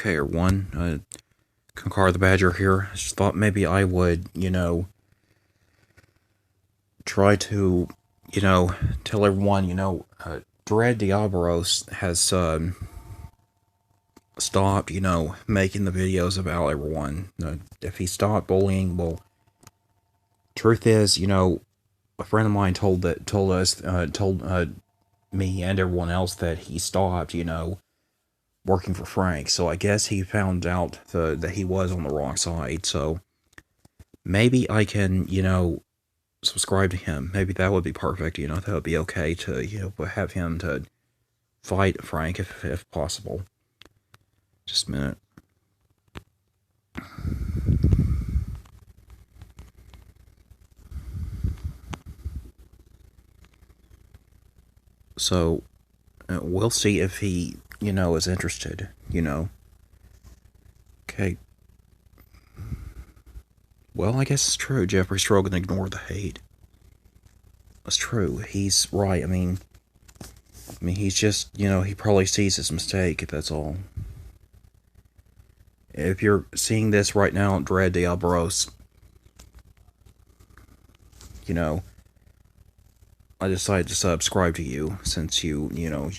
Okay, everyone. Concar the Badger here. I just thought maybe I would, try to, tell everyone, Dread Diaboros has, stopped, making the videos about everyone. If he stopped bullying, well, truth is, a friend of mine told me and everyone else that he stopped, working for Frank. So I guess he found out that he was on the wrong side. So maybe I can, subscribe to him. Maybe that would be perfect. That would be okay to, have him to fight Frank if possible. Just a minute. So we'll see if he, is interested, Okay. Well, I guess it's true. Jeffrey Strogan ignored the hate. That's true. He's right. He's just, he probably sees his mistake, that's all. If you're seeing this right now, Dread Diaboros, I decided to subscribe to you since you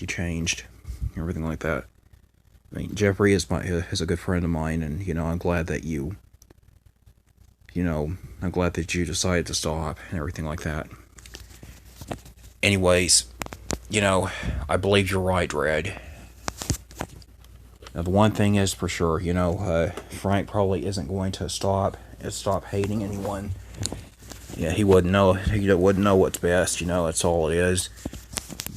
changed, everything like that. Jeffrey is a good friend of mine, and, I'm glad that I'm glad that you decided to stop and everything like that. Anyways, I believe you're right, Dread. Now, the one thing is for sure, Frank probably isn't going to stop hating anyone. Yeah, he wouldn't know. He wouldn't know what's best. That's all it is.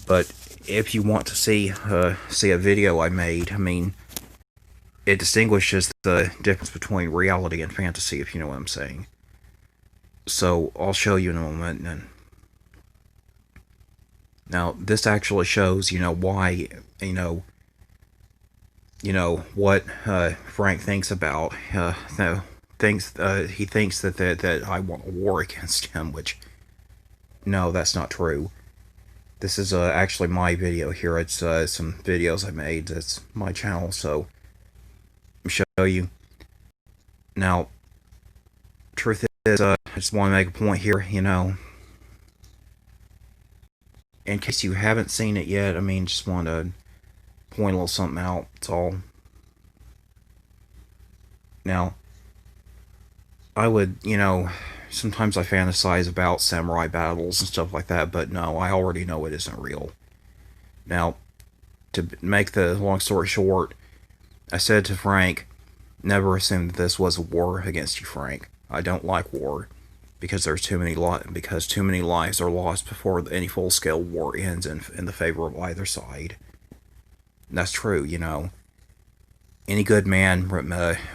But if you want to see a video I made, it distinguishes the difference between reality and fantasy, if you know what I'm saying. So I'll show you in a moment. And now this actually shows, why, what Frank thinks about. He thinks that I want a war against him, which, no, that's not true. This is actually my video here. It's some videos I made. It's my channel, so I'll show you. Now, truth is, I just want to make a point here, in case you haven't seen it yet. Just want to point a little something out. That's all. Now, I would, sometimes I fantasize about samurai battles and stuff like that, but no, I already know it isn't real. Now, to make the long story short, I said to Frank, never assume that this was a war against you, Frank. I don't like war, because too many lives are lost before any full-scale war ends in the favor of either side. And that's true, Any good man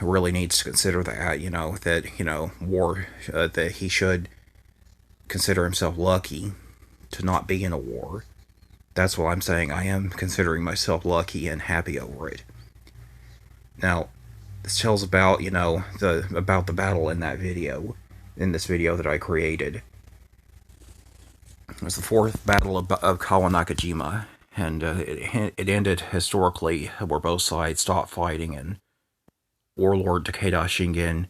really needs to consider that, that, war, that he should consider himself lucky to not be in a war. That's what I'm saying. I am considering myself lucky and happy over it. Now, this tells about, about the battle in this video that I created. It was the fourth battle of Kawanakajima. And it ended historically where both sides stopped fighting, and Warlord Takeda Shingen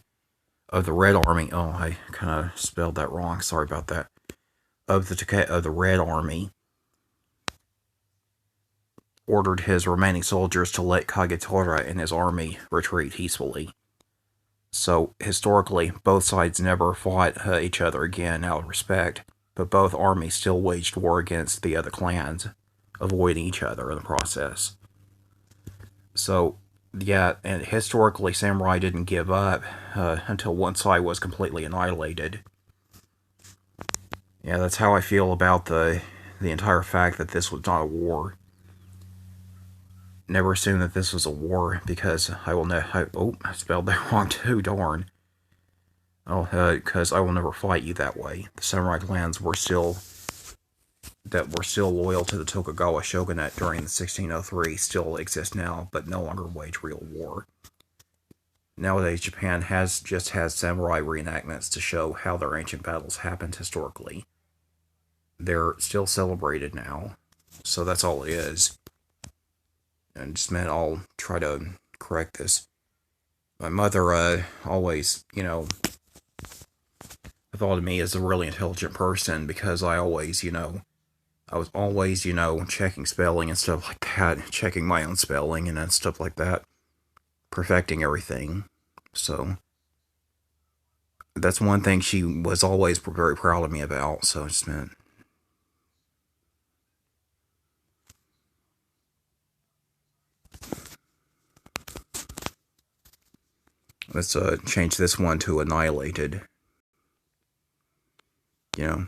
of the Red Army, oh, I kind of spelled that wrong, sorry about that, of the Red Army, ordered his remaining soldiers to let Kagetora and his army retreat peacefully. So, historically, both sides never fought each other again out of respect, but both armies still waged war against the other clans, avoiding each other in the process. So, yeah, and historically, samurai didn't give up until one side was completely annihilated. Yeah, that's how I feel about the entire fact that this was not a war. Never assume that this was a war, because I spelled that wrong too, darn. Because I will never fight you that way. The samurai clans were still loyal to the Tokugawa shogunate during the 1603 still exist now, but no longer wage real war. Nowadays, Japan just has samurai reenactments to show how their ancient battles happened historically. They're still celebrated now, so that's all it is. And just a minute, I'll try to correct this. My mother always, thought of me as a really intelligent person because I was always, checking spelling and stuff like that, checking my own spelling and then stuff like that, perfecting everything. So that's one thing she was always very proud of me about. So I just meant, let's change this one to annihilated. You know,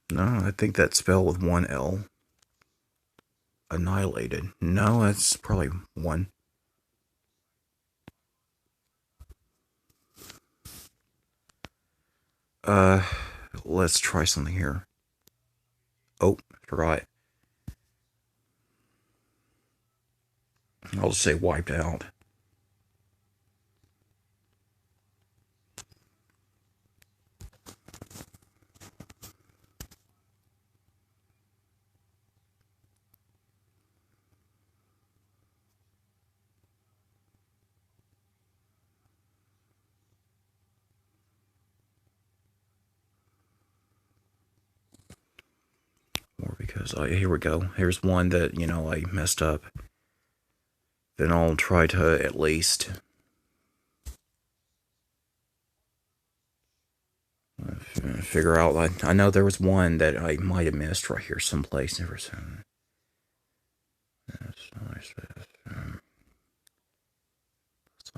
no, I think that's spelled with one L. Annihilated. No, that's probably one. Uh, let's try something here. Oh, forgot. I'll just say wiped out. Or because here we go. Here's one that I messed up. Then I'll try to at least figure out. I know there was one that I might have missed right here someplace. Never seen.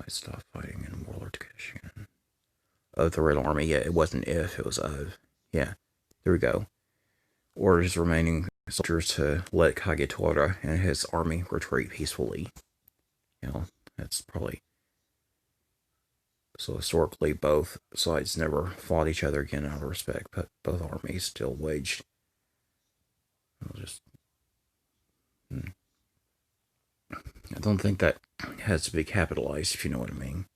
Stop fighting in Warlord Kashin. Of the Red Army. Yeah, it wasn't if, it was of. Yeah, there we go. Orders remaining soldiers to let Kagetora and his army retreat peacefully. That's probably. So historically, both sides never fought each other again out of respect, but both armies still waged. I'll just. I don't think that has to be capitalized, if you know what I mean.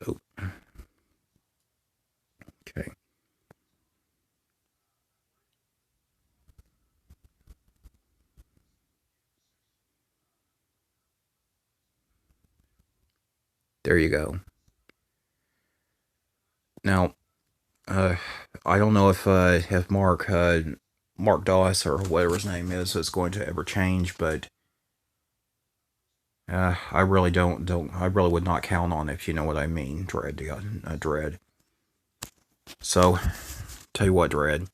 Oh. Okay. There you go. Now, I don't know if Mark Doss or whatever his name is going to ever change, but I really don't I really would not count on it, if you know what I mean. Dread. So, tell you what, Dread.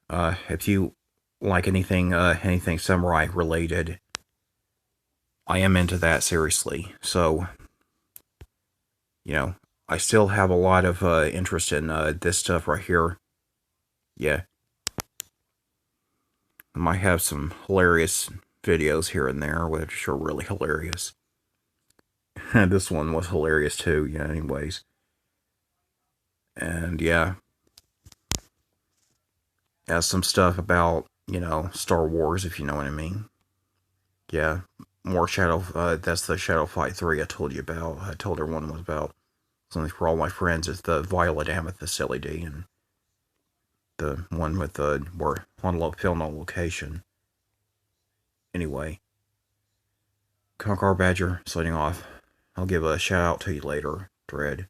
If you like anything samurai related, I am into that seriously. So, I still have a lot of interest in this stuff right here. Yeah, I might have some hilarious videos here and there, which are really hilarious. This one was hilarious too. Yeah. Anyways, and yeah, some stuff about Star Wars, if you know what I mean. Yeah, more Shadow. That's the Shadow Fight 3 I told you about. I told everyone was about. Something for all my friends is the Violet Amethyst LED, and the one with the where filmed on location. Anyway, Conqueror Badger signing off. I'll give a shout out to you later, Dread.